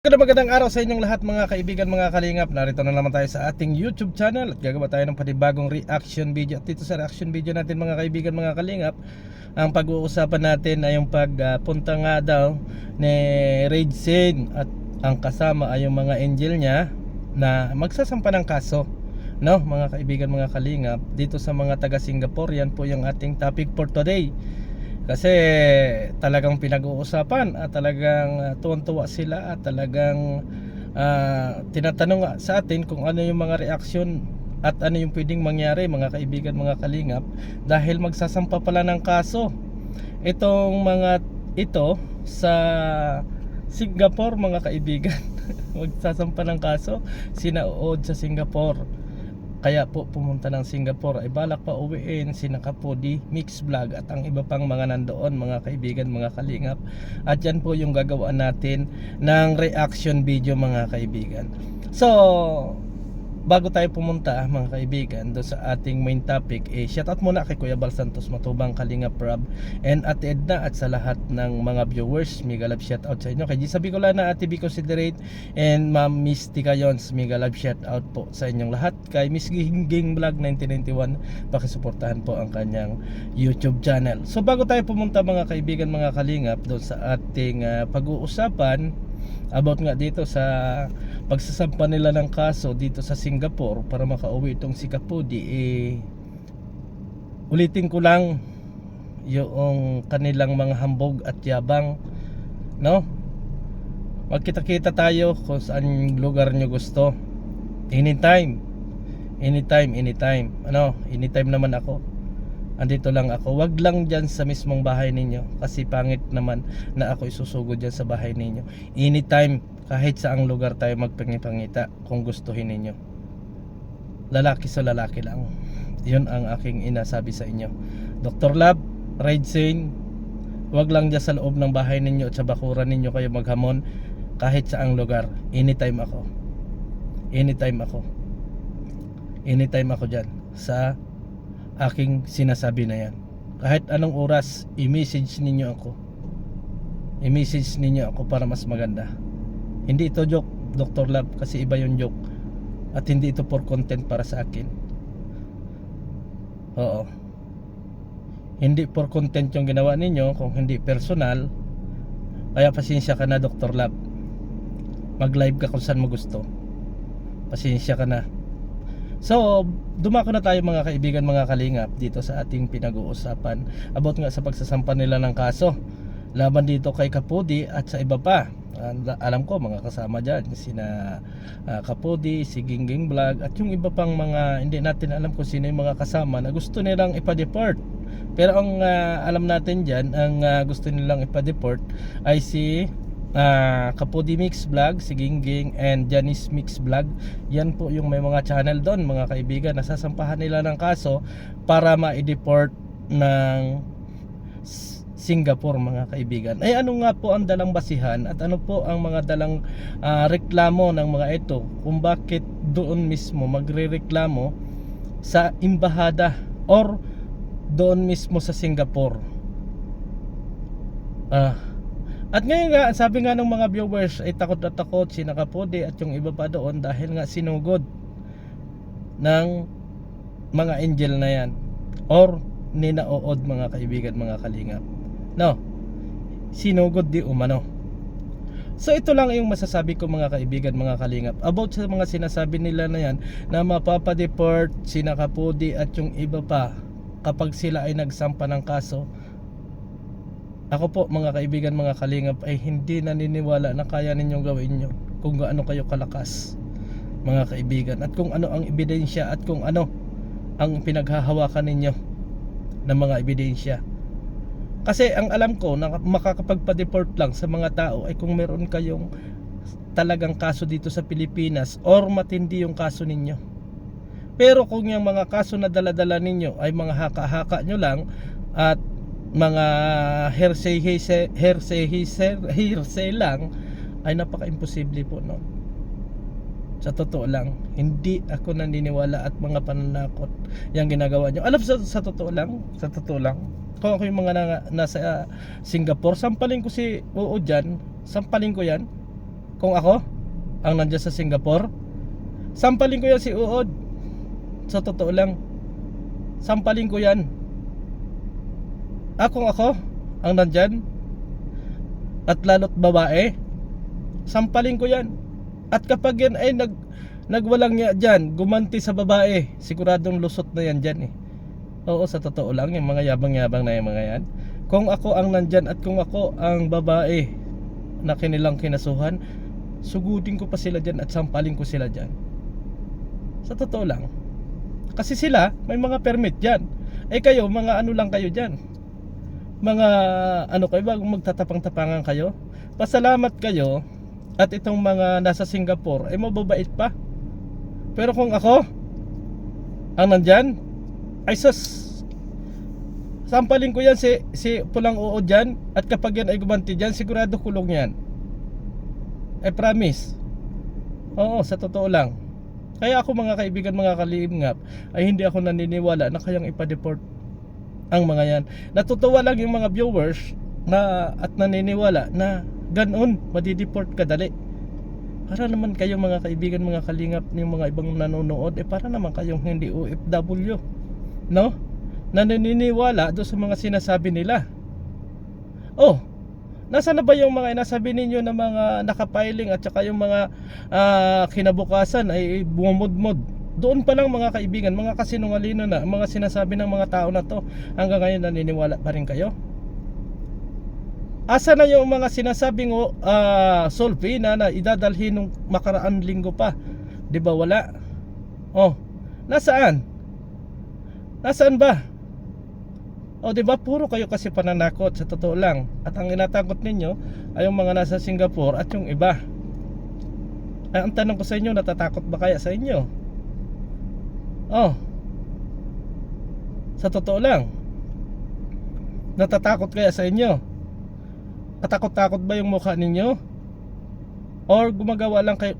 Magandang araw sa inyong lahat mga kaibigan, mga kalingap. Narito na naman tayo sa ating YouTube channel at gagawa tayo ng panibagong reaction video. At dito sa reaction video natin mga kaibigan, mga kalingap, ang pag-uusapan natin ay yung pagpunta nga daw ni Raid Sen at ang kasama ay yung mga angel niya na magsasampa ng kaso, no mga kaibigan, mga kalingap, dito sa mga taga Singapore. Yan po yung ating topic for today. Kasi talagang pinag-uusapan at talagang tuwan-tuwa sila at talagang tinatanong sa atin kung ano yung mga reaksyon at ano yung pwedeng mangyari mga kaibigan, mga kalingap, dahil magsasampa pala ng kaso itong mga ito sa Singapore mga kaibigan. Magsasampa ng kaso sina Uod sa Singapore. Kaya po pumunta ng Singapore ay balak pa uwiin si Kapudi, Mix Vlog at ang iba pang mga nandoon mga kaibigan, mga kalingap. At yan po yung gagawin natin ng reaction video mga kaibigan. So bago tayo pumunta mga kaibigan doon sa ating main topic, shoutout muna kay Kuya Bal Santos Matubang, Kalingap Rob, and Ate Edna, at sa lahat ng mga viewers. Mega love shoutout sa inyo. Kay Gisa Bicolana, Ate B Considerate, and Ma'am Miss Ticayons, mega love shoutout po sa inyong lahat. Kay Miss Ging Vlog 1991, pakisuportahan po ang kanyang YouTube channel. So bago tayo pumunta mga kaibigan, mga kalingap, doon sa ating pag-uusapan about nga dito sa pagsasampa nila ng kaso dito sa Singapore para makauwi itong si Kapudi, ulitin ko lang yung kanilang mga hambog at yabang, no? Magkita-kita tayo kung saan lugar nyo gusto, anytime anytime naman ako. Andito lang ako. Wag lang dyan sa mismong bahay ninyo, kasi pangit naman na ako isusugod dyan sa bahay ninyo. Anytime, kahit saang lugar tayo magpangipangita kung gustuhin ninyo. Lalaki sa lalaki lang. Yun ang aking inasabi sa inyo. Dr. Lab, Raid Sen, wag lang dyan sa loob ng bahay ninyo at sa bakuran ninyo kayo maghamon. Kahit saang lugar, anytime ako. Anytime ako dyan sa aking sinasabi na yan. Kahit anong oras, i-message ninyo ako para mas maganda. Hindi ito joke, Dr. Love, kasi iba yung joke. At hindi ito for content para sa akin. Oo, hindi for content yung ginawa ninyo, kung hindi personal. Kaya pasensya ka na, Dr. Love. Mag live ka kung saan mo gusto. Pasensya ka na. So, dumako na tayo mga kaibigan, mga kalingap, dito sa ating pinag-uusapan about nga sa pagsasampa nila ng kaso laban dito kay Kapudi at sa iba pa. Alam ko mga kasama dyan sina Kapudi, si Ging Vlog, at yung iba pang mga hindi natin alam kung sino yung mga kasama na gusto nilang ipa-deport. Pero ang alam natin dyan, ang gusto nilang ipa-deport ay si Kapudi Mix Vlog, si Ging, and Janice Mix Vlog. Yan po yung may mga channel doon mga kaibigan. Nasasampahan nila ng kaso para ma-deport ng Singapore mga kaibigan. Ay ano nga po ang dalang basihan at ano po ang mga dalang reklamo ng mga ito kung bakit doon mismo magrereklamo sa embahada or doon mismo sa Singapore. At ngayon nga, sabi nga ng mga viewers ay takot na takot si Kapudi at yung iba pa doon dahil nga sinugod ng mga angel na yan or ninaood mga kaibigan, mga kalingap, no? Sinugod di umano. So ito lang yung masasabi ko mga kaibigan, mga kalingap, about sa mga sinasabi nila na yan na mapapadeport si Kapudi at yung iba pa kapag sila ay nagsampa ng kaso. Ako po mga kaibigan, mga kalingap, ay hindi naniniwala na kaya ninyong gawin nyo kung gaano kayo kalakas mga kaibigan, at kung ano ang ebidensya at kung ano ang pinaghahawakan ninyo ng mga ebidensya. Kasi ang alam ko na makakapagpa-deport lang sa mga tao ay kung meron kayong talagang kaso dito sa Pilipinas or matindi yung kaso ninyo. Pero kung yung mga kaso na dala-dala ninyo ay mga haka-haka nyo lang at mga hearsay lang, ay napaka-imposible po no. Sa totoo lang, hindi ako naniniwala at mga pananakot yung ginagawa nyo. Alam, sa totoo lang, kung ako yung mga nasa Singapore, sampalin ko si Oo dyan, sampalin ko yan. Kung ako ang nandiyan sa Singapore, sampalin ko yan si Uod. Sa totoo lang, sampalin ko yan. Kung ako ang nandyan, at lalo't babae, sampalin ko yan. At kapag yan ay nagwalang niya dyan, gumanti sa babae, siguradong lusot na yan dyan eh. Oo, sa totoo lang, yung mga yabang-yabang na yung mga yan. Kung ako ang nandyan at kung ako ang babae na kinilang kinasuhan, sugudin ko pa sila dyan at sampalin ko sila dyan. Sa totoo lang. Kasi sila, may mga permit dyan. Kayo, mga ano lang kayo dyan. Mga ano kayo ba, magtatapang-tapangan kayo. Pasalamat kayo at itong mga nasa Singapore ay mababait pa. Pero kung ako ang nandyan, ay sampalin ko yan si pulang oo dyan. At kapag yan ay gumanti dyan, sigurado kulong yan. Promise. Oo, sa totoo lang. Kaya ako mga kaibigan, mga kalingap, ay hindi ako naniniwala na kayang ipa-deport ang mga yan. Natutuwa lang yung mga viewers na at naniniwala na ganoon, madideport kadali. Para naman kayo mga kaibigan, mga kalingap, yung mga ibang nanonood, para naman kayong hindi OFW, no? Naniniwala doon sa mga sinasabi nila. Oh, nasaan na ba yung mga nasabi ninyo na mga nakapiling at saka yung mga kinabukasan ay bumumudmod? Doon pa lang mga kaibigan, mga kasinungalino na mga sinasabi ng mga tao na to, hanggang ngayon naniniwala pa rin kayo? Asa na yung mga sinasabing sulfi na idadalhin nung makaraan linggo pa? Di ba wala? Oh, nasaan? Nasaan ba? Di ba puro kayo kasi pananakot, sa totoo lang. At ang inatakot ninyo ay yung mga nasa Singapore at yung iba. Ang tanong ko sa inyo, natatakot ba kaya sa inyo? Sa totoo lang, natatakot kaya sa inyo? Katakot-takot ba yung mukha ninyo? Or gumagawa lang kayo?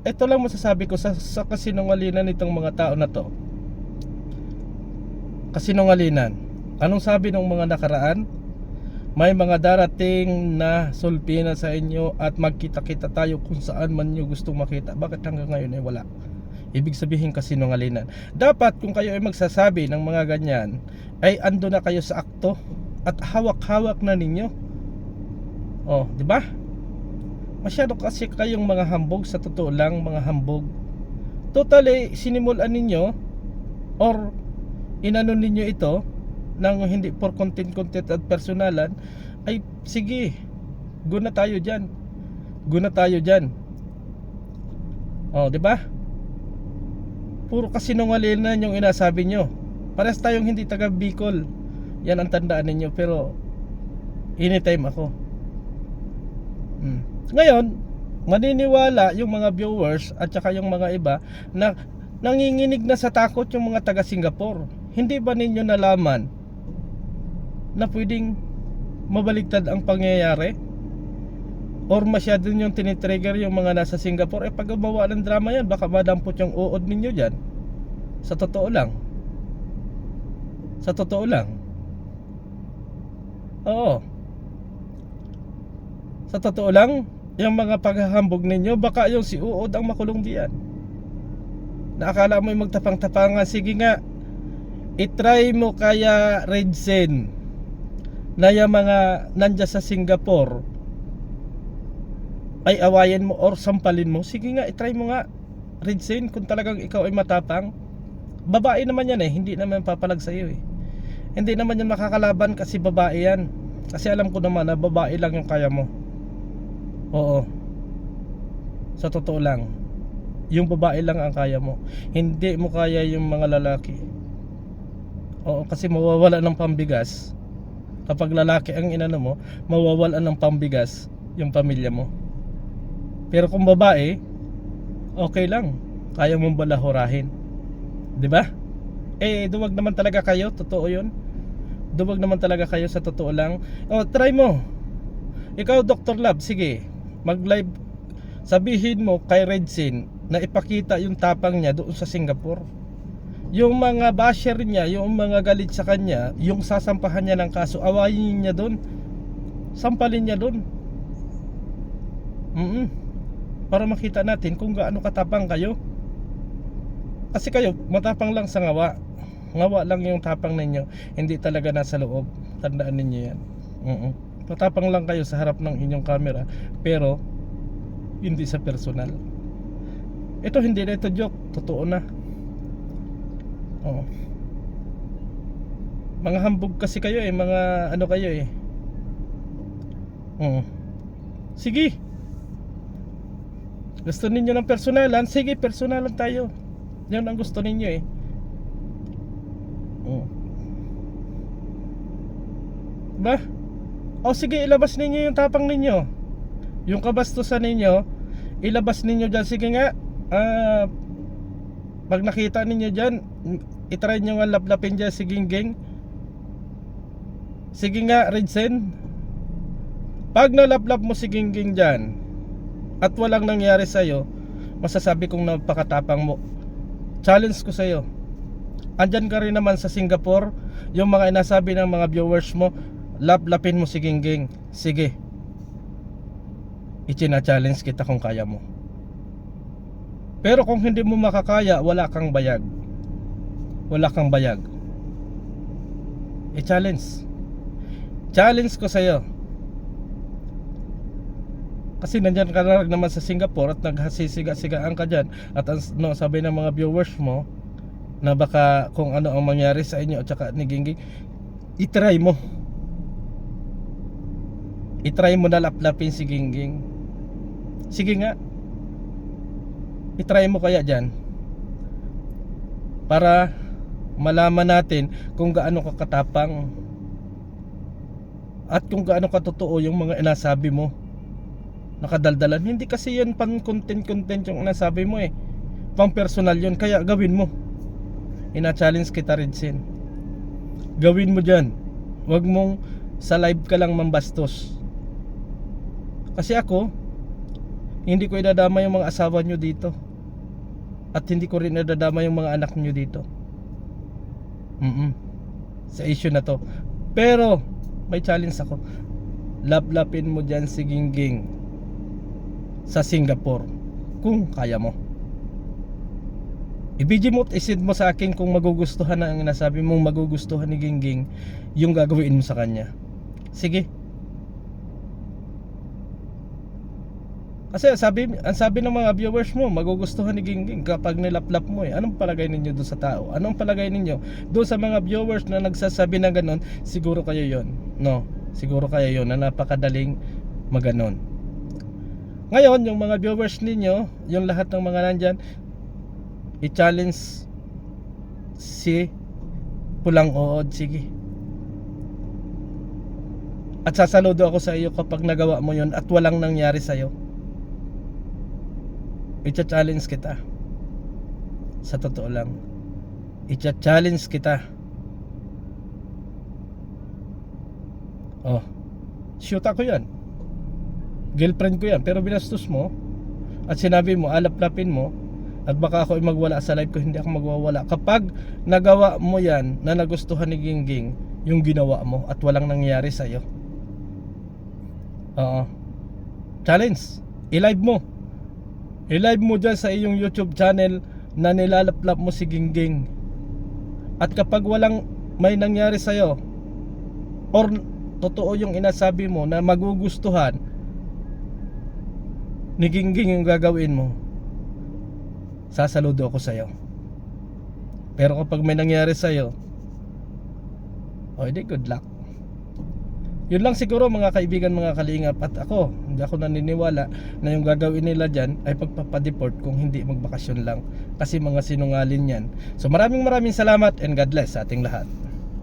Ito lang masasabi ko sa kasinungalinan nitong mga tao na to. Kasinungalinan. Anong sabi ng mga nakaraan? May mga darating na sulpina sa inyo at magkita-kita tayo kung saan man nyo gustong makita. Bakit hanggang ngayon ay wala? Ibig sabihin kasinungalinan. Dapat kung kayo ay magsasabi ng mga ganyan, ay ando na kayo sa akto at hawak-hawak na ninyo. Di ba? Masyado kasi kayong mga hambog, sa totoo lang, mga hambog. Totally sinimulan ninyo or inano ninyo ito nang hindi for content at personalan, ay sige, guna tayo diyan. Guna tayo diyan. Di ba? Puro kasinungalingan yung inasabi nyo. Parehas tayong hindi taga Bicol. Yan ang tandaan ninyo. Pero anytime ako. Ngayon, maniniwala yung mga viewers at saka yung mga iba na nanginginig na sa takot yung mga taga Singapore. Hindi ba ninyo nalaman na pwedeng mabaligtad ang pangyayari? Or masyado yung tinitrigger yung mga nasa Singapore? Pag gumawa ng drama yan, baka madampot yung uod ninyo dyan. Sa totoo lang. Sa totoo lang. Oo. Sa totoo lang, yung mga paghahambog ninyo, baka yung si uod ang makulong diyan. Naakala mo yung magtapang-tapangan. Sige nga, itry mo kaya Redzen na yung mga nandya sa Singapore ay awayan mo or sampalin mo. Sige nga, itry mo nga Redzen, kung talagang ikaw ay matapang. Babae naman yan hindi naman papalag sa iyo Hindi naman yan makakalaban kasi babae yan. Kasi alam ko naman na babae lang yung kaya mo. Oo. Sa totoo lang, yung babae lang ang kaya mo. Hindi mo kaya yung mga lalaki. Oo, kasi mawawala ng pambigas. Kapag lalaki ang inano mo, mawawalan ng pambigas yung pamilya mo. Pero kung babae, okay lang, kaya mong balahurahin. 'Di ba? Duwag naman talaga kayo, totoo 'yun. Duwag naman talaga kayo, sa totoo lang. Try mo. Ikaw, Dr. Love, sige, mag-live. Sabihin mo kay Redzen na ipakita yung tapang niya doon sa Singapore. Yung mga basher niya, yung mga galit sa kanya, yung sasampahan niya ng kaso, awayin niya doon. Sampalin niya doon. para makita natin kung gaano katapang kayo. Kasi kayo matapang lang sa ngawa. Ngawa lang yung tapang ninyo, hindi talaga nasa loob. Tandaan ninyo yan. Matapang lang kayo sa harap ng inyong camera, pero hindi sa personal. Ito hindi na ito joke, totoo na. Mga hambog kasi kayo mga ano kayo Sige, gusto ninyo ng personalan, sige personalan tayo. Yan ang gusto ninyo Ba? O sige, ilabas ninyo yung tapang ninyo, yung kabastusan ninyo, ilabas ninyo dyan. Sige nga, pag nakita ninyo dyan, itry nyo nga laplapin dyan si Gingging. Sige nga, Redsen, pag nalaplap mo si Gingging dyan at walang nangyari sa'yo, masasabi kong napakatapang mo. Challenge ko sa'yo. Andyan ka rin naman sa Singapore, yung mga inasabi ng mga viewers mo, laplapin mo si Gingging. Sige, ichina-challenge kita kung kaya mo. Pero kung hindi mo makakaya, wala kang bayag. Wala kang bayag. I-challenge. Challenge ko sa'yo. Kasi nandyan ka na naman sa Singapore at naghasisiga-sigaan ka dyan. At sabi ng mga viewers mo na baka kung ano ang mangyari sa inyo at saka ni Gingging, itry mo. Itry mo na laplapin si Gingging. Sige nga, itry mo kaya dyan, para malaman natin kung gaano ka katapang at kung gaano katotoo yung mga inasabi mo, nakadaldalan. Hindi kasi yan pan content yung inasabi mo pang personal yun. Kaya gawin mo. Ina-challenge kita, Redsen, gawin mo dyan. Huwag mong sa live ka lang mambastos. Kasi ako, hindi ko idadama yung mga asawa nyo dito, at hindi ko rin idadama yung mga anak nyo dito sa issue na to. Pero may challenge ako. Laplapin mo dyan si Gingging sa Singapore kung kaya mo. I-video mo at isend mo sa akin kung magugustuhan na ang nasabi mong magugustuhan ni Gingging yung gagawin mo sa kanya. Sige. Kasi ang sabi ng mga viewers mo, magugustuhan ni Gingging kapag nilaplap mo Anong palagay ninyo doon sa tao? Anong palagay ninyo doon sa mga viewers na nagsasabi na ganon? Siguro kayo yon, no? Siguro kayo yon na napakadaling maganon. Ngayon, yung mga viewers ninyo, yung lahat ng mga nandyan, i-challenge si Pulang Ood. Sige. At sasaludo ako sa iyo kapag nagawa mo yon at walang nangyari sa iyo. I-challenge kita. Sa totoo lang, i-challenge kita. Shoot ako yan, girlfriend ko yan, pero binastos mo at sinabi mo, alaplapin mo, at baka ako magwala sa live ko. Hindi ako magwawala kapag nagawa mo yan na nagustuhan ni Gingging yung ginawa mo at walang nangyari sa'yo. Challenge. I-live mo. I-live mo dyan sa iyong YouTube channel na nilalaplap mo si Gingging. At kapag walang may nangyari sa'yo, or totoo yung inasabi mo na magugustuhan ni Gingging yung gagawin mo, sasaludo ako sa'yo. Pero kapag may nangyari sa'yo, hindi, good luck. Yun lang siguro mga kaibigan, mga kalingap. At ako, hindi ako naniniwala na yung gagawin nila dyan ay pagpapadeport kung hindi magbakasyon lang, kasi mga sinungalin yan. So maraming salamat and God bless sa ating lahat.